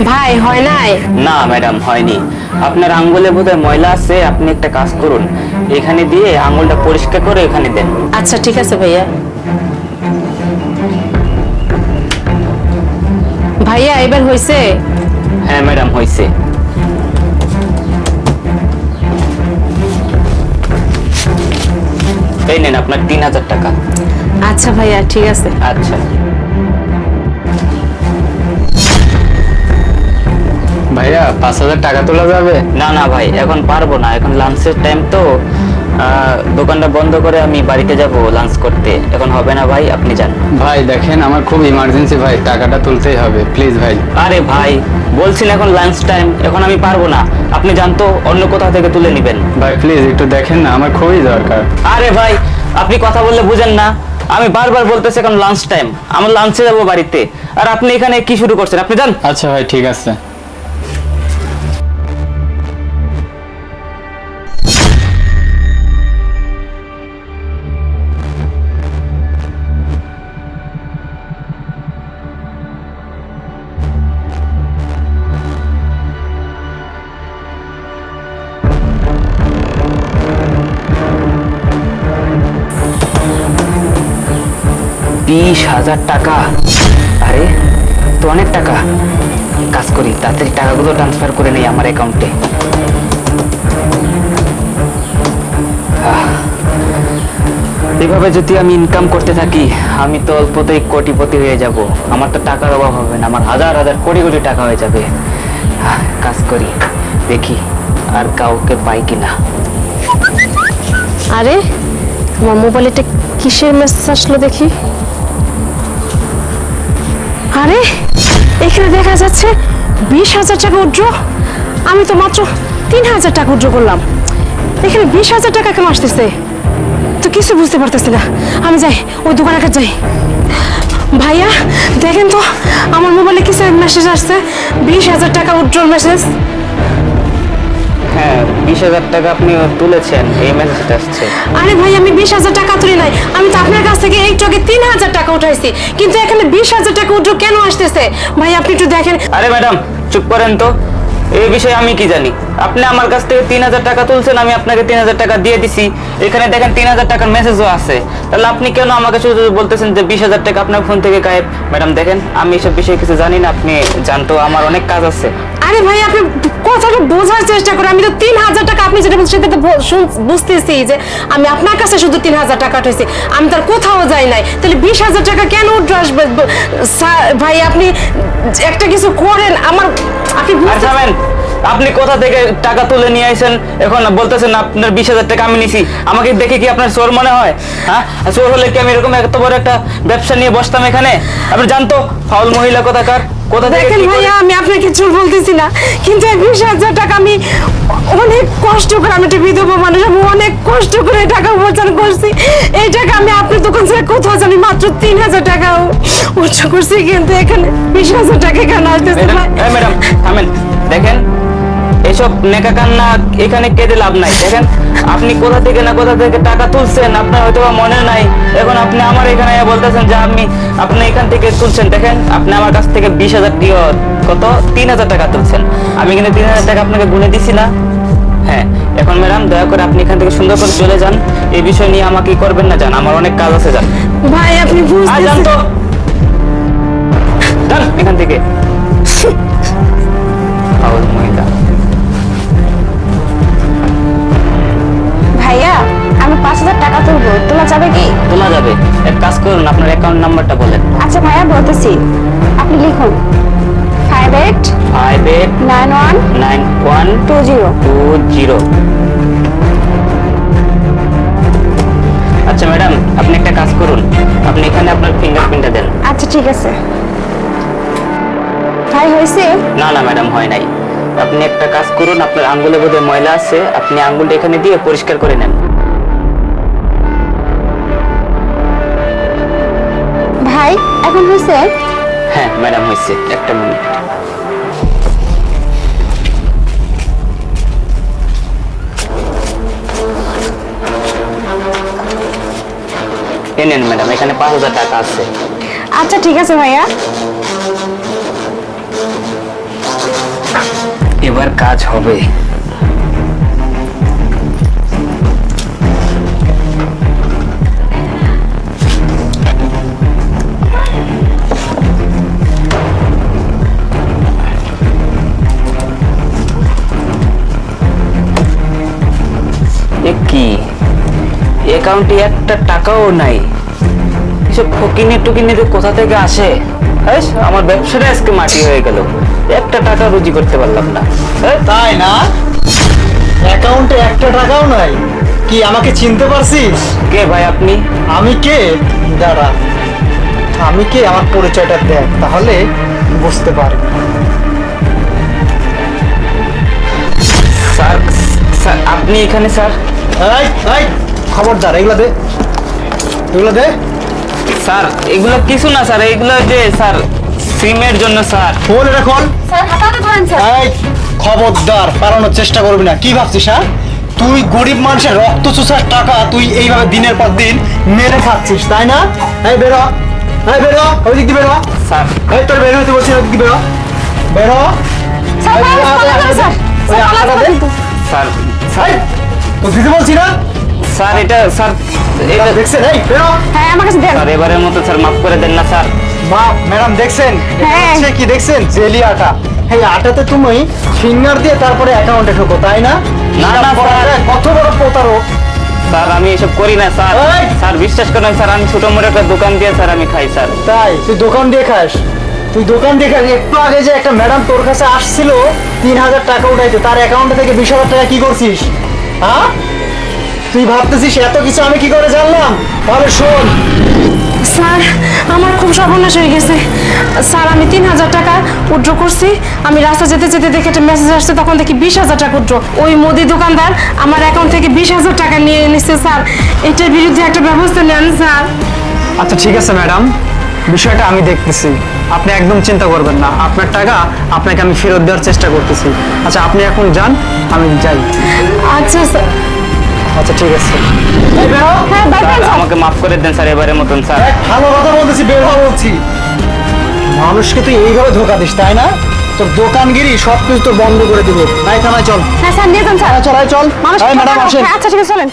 ভাই হয় নাই? না ম্যাডাম, হয়নি। আপনার আঙ্গুলে বোধহয় ময়লা আছে, আপনি একটা কাজ করুন, এখানে দিয়ে আঙ্গুলটা পরিষ্কার করে এখানে দেন। আচ্ছা ঠিক আছে ভাইয়া। ভাইয়া এবার হয়েছে? হ্যাঁ ম্যাডাম, হয়েছে। এই নেন আপনার 3000 টাকা। আচ্ছা ভাইয়া ঠিক আছে। আচ্ছা ভাইয়া 5000 টাকা তোলা যাবে? না না ভাই, এখন পারবো না, এখন লাঞ্চের টাইম তো। দোকানটা বন্ধ করে আমি বাড়িতে যাব লাঞ্চ করতে, এখন হবে না ভাই, আপনি যান। ভাই দেখেন, আমার খুব ইমার্জেন্সি ভাই, টাকাটা তুলতেই হবে, প্লিজ ভাই। আরে ভাই বলছেন এখন লাঞ্চ টাইম, এখন আমি পারবো না, আপনি যান তো, অন্য কোথাও থেকে তুলে নেবেন। ভাই প্লিজ একটু দেখেন না, আমার খুবই দরকার। আরে ভাই আপনি কথা বললে বুঝেন না, আমি বারবার বলতেছি এখন লাঞ্চ টাইম, আমার লাঞ্চে যাবো বাড়িতে, আর আপনি এখানে কি শুরু করছেন, আপনি যান। আচ্ছা ভাই ঠিক আছে। বিশ হাজার টাকা, আরে তো অনেক টাকা। কাজ করি, তাড়াতাড়ি টাকাগুলো ট্রান্সফার করে নেই আমার অ্যাকাউন্টে। এভাবে যদি আমি ইনকাম করতে থাকি, আমি তো অল্পতেই কোটিপতি হয়ে যাব। আমার তো টাকার অভাব হবে না, আমার হাজার হাজার কোটি কোটি টাকা হয়ে যাবে। কাজ করি, দেখি আর কাউকে পাই কিনা। আরে আমার মোবাইলে একটা কিসের মেসেজ আসলো দেখি। আরে এখানে দেখা যাচ্ছে 20,000 টাকা উইথড্র। আমি তো মাত্র 3,000 টাকা উইথড্র করলাম, এখানে 20,000 টাকা কেন আসতেছে? তো কিছু বুঝতে পারতেছি না। আমি যাই, ওই দোকানে যাই। ভাইয়া দেখেন তো আমার মোবাইলে কিসের মেসেজ আসছে, 20,000 টাকা উইথড্রর মেসেজ। হ্যাঁ, 20,000 টাকা আপনি তুলেছেন, এই মেসেজটা আসছে। আরে ভাই আমি 20,000 টাকা তুলি নাই, আমি তো আপনার কাছ থেকে একটু আগে 3,000 টাকা উঠাইছি, কিন্তু এখানে 20,000 টাকা উঠো কেন আসতেছে? ভাই আপনি একটু দেখেন। আরে ম্যাডাম চুপ করেন তো, এই বিষয়ে আমি কি জানি? আপনি আমার কাছ থেকে 3,000 টাকা তুলছেন, আমি আপনাকে 3,000 টাকা দিয়ে দিছি, এখানে দেখেন 3,000 টাকার মেসেজও আছে। তাহলে আপনি কেন আমাকে শুধু বলতেছেন যে 20,000 টাকা আপনার ফোন থেকে গায়েব? ম্যাডাম দেখেন, আমি এসব বিষয়ে কিছু জানি না, আপনি জানতো, আমার অনেক কাজ আছে। আরে ভাই আপনি কথাটা বোঝার চেষ্টা করেন, আমি তো 3,000 টাকা, আপনি যেটা বলছেন সেটা তো বুঝতেছি যে আমি আপনার কাছে শুধু 3,000 টাকা উঠাইছি, আমি তার কোথাও যাই নাই, তাহলে 20,000 টাকা কেন উঠে আসবে? ভাই আপনি একটা কিছু করেন, আমার আপনি আপনি কোথা থেকে টাকা তুলে নিয়ে আইছেন, এখন বলতেছেন আপনার 20,000 টাকা আমি নিছি? আমাকে দেখে কি আপনার চোর মনে হয়? হ্যাঁ, চোর হলে কি আমি এরকম এত বড় একটা ব্যবসা নিয়ে বসতাম এখানে? আপনি জানতো ফাউল মহিলা কোথাকার, কোথা থেকে দেখেন ভাইয়া, আমি আপনাকে চোর বলতেছি না, কিন্তু 20,000 টাকা আমি অনেক কষ্ট করে, আমি একটা বিধবা মানুষ, আমি অনেক কষ্ট করে টাকা উপার্জন করছি। এই টাকা আমি আপনার দোকান থেকে কোথাও জানি মাত্র 3,000 টাকা উৎস করছি, কিন্তু এখানে 20,000 টাকা কেন আসতেছে? ম্যাডাম থামেন, দেখেন এসব নেকা কান্না এখানে কেঁদে লাভ নাই। দেখেন আপনি কোথা থেকে না কোথা থেকে টাকা তুলছেন, আপনার হয়তো মনে নাই, এখন আপনি আমার এখানে বলতেছেন যে আপনি এখান থেকে তুলছেন। দেখেন আপনি আমার কাছ থেকে 20,000 কত 3,000 টাকা তুলছেন, আমি কিন্তু 3,000 টাকা আপনাকে গুনে দিছি না? হ্যাঁ, এখন ম্যাডাম দয়া করে আপনি এখান থেকে সুন্দর করে চলে যান, এই বিষয় নিয়ে আমাকে করবেন না, যান, আমার অনেক কাজ আছে, যান। ভাই আপনি যান তো, যান এখান থেকে। মহিলা ভাইয়া আমি 5,000 টাকা তুলবো, তোলা যাবে কি? তোলা যাবে, এক কাজ করুন, আপনার অ্যাকাউন্ট নাম্বারটা বলেন। আচ্ছা ভাইয়া বলতেছি, আপনি লিখুন 58919120। আচ্ছা ম্যাডাম, আপনি একটা কাজ করুন, আপনি এখানে আপনার ফিঙ্গারপ্রিন্টটা দেন। আচ্ছা ঠিক আছে। ভাই হয়েছে? না না ম্যাডাম, হয় নাই। আপনি একটা কাজ করুন, আপনার আঙ্গুলে বোধহয় ময়লা আছে, আপনি আঙ্গুলটা এখানে দিয়ে পরিষ্কার করে নেন। ভাই এখন হয়েছে? হ্যাঁ ম্যাডাম হয়েছে, একটা মিনিট। নেন ম্যাডাম, এখানে 5,000 টাকা আছে। আচ্ছা ঠিক আছে ভাইয়া। কাজ হবে। এ কি, অ্যাকাউন্টে একটা টাকাও নাই। এসব ফকিনি টুকিনিতে কোথা থেকে আসে? হ্যাঁ, আমার ব্যবসাটা আজকে মাটি হয়ে গেল, একটা টাকা রুজি করতে পারলাম না। হ্যাঁ, তাই না? অ্যাকাউন্টে একটা টাকাও নাই? কি আমাকে চিনতে পারছিস? কে ভাই আপনি? আমি কে? দাঁড়া, আমি কে আমার পরিচয়টা দেখ, তাহলে বুঝতে পারবি। স্যার, স্যার আপনি এখানে? স্যার এই এই খবরদার, এগুলো দে, এগুলো দে। স্যার এগুলো কিছু না স্যার, এগুলো যে স্যার সিমের জন্য স্যার। খোল এটা, খোল। স্যার হাতাতে ধরেন স্যার। এই খবরদার, পালানোর চেষ্টা করবি না। কি ভাবছিস? হ্যাঁ, তুই গরিব মানুষের রক্ত চুষার টাকা তুই এইভাবে দিনের পর দিন মেরে খাচ্ছিস, তাই না? এই বেরো, এই বেরো, ওই দিক দিয়ে বেরো। স্যার এই তোর বের হতে বলছি, ওই দিক দিয়ে বেরো, বেরো। স্যার এই বেরো, পালান না, স্যার। ওই স্যার আটাটা পালান দে। কিন্তু। স্যার এই, তোর দিতে বলছি না? স্যার এটা স্যার, এটা দেখছেন? এই বেরো। হ্যাঁ আমার কাছে দেন। স্যার এবারের মতো স্যার মাফ করে দেন না স্যার। মা ম্যাডাম দেখছেন? হ্যাঁ। হচ্ছে কি দেখছেন? জেলি আটা। এই আটাতে তুমি ফিঙ্গার দিয়ে তারপরে অ্যাকাউন্টে ঢোকো, তাই না? না, না, স্যার। কত বড় প্রতারক! স্যার আমি এসব করি না স্যার। এই! স্যার বিশ্বাস করেন স্যার, আমি ছোট মোটো একটা দোকান দিয়ে স্যার আমি খাই স্যার। তাই তুই দোকান দিয়ে খাস? তুই দোকান দিয়ে খাস? একটু আগে যে একটা ম্যাডাম তোর কাছে আসছিল 3,000 টাকা উঠাইতে, তার অ্যাকাউন্টে থেকে 20,000 টাকা কি করছিস? হ্যাঁ, তুই ভাবতেছিস এত কিছু আমি কি করে জানলাম? তাহলে শোন, স্যার আমার খুব সর্বনাশ হয়ে গেছে স্যার। আমি 3,000 টাকা উইথড্র করছি। আমি রাস্তা যেতে যেতে দেখে একটা মেসেজ আসছে, তখন দেখি 20,000 টাকা উইথড্র। ওই মুদি দোকানদার আমার অ্যাকাউন্ট থেকে 20,000 টাকা নিয়ে নিচ্ছে স্যার। এটার বিরুদ্ধে একটা ব্যবস্থা নেন স্যার। আচ্ছা ঠিক আছে ম্যাডাম, বিষয়টা আমি দেখতেছি, আপনি একদম চিন্তা করবেন না। আপনার টাকা আপনাকে আমি ফেরত দেওয়ার চেষ্টা করতেছি। আচ্ছা আপনি এখন যান, আমি যাই। আচ্ছা স্যার। আচ্ছা ঠিক আছে, এই বেরো। হ্যাঁ স্যার বাইপান স্যার। আমাকে মাফ করে দেন স্যার এবারের মতন স্যার। এক ভালো কথা বলতেছি, বের হওয়া বলছি। মানুষকে তুই এইভাবে ধোকা দিস, তাই না? তোর দোকানগিরি সব কিছু তোর বন্ধ করে দিব। তাই থানায় চল। হ্যাঁ স্যার নিয়ে যান স্যার। চল, চল। মানুষ এই ম্যাডাম আসেন। আচ্ছা ঠিক আছে চলেন।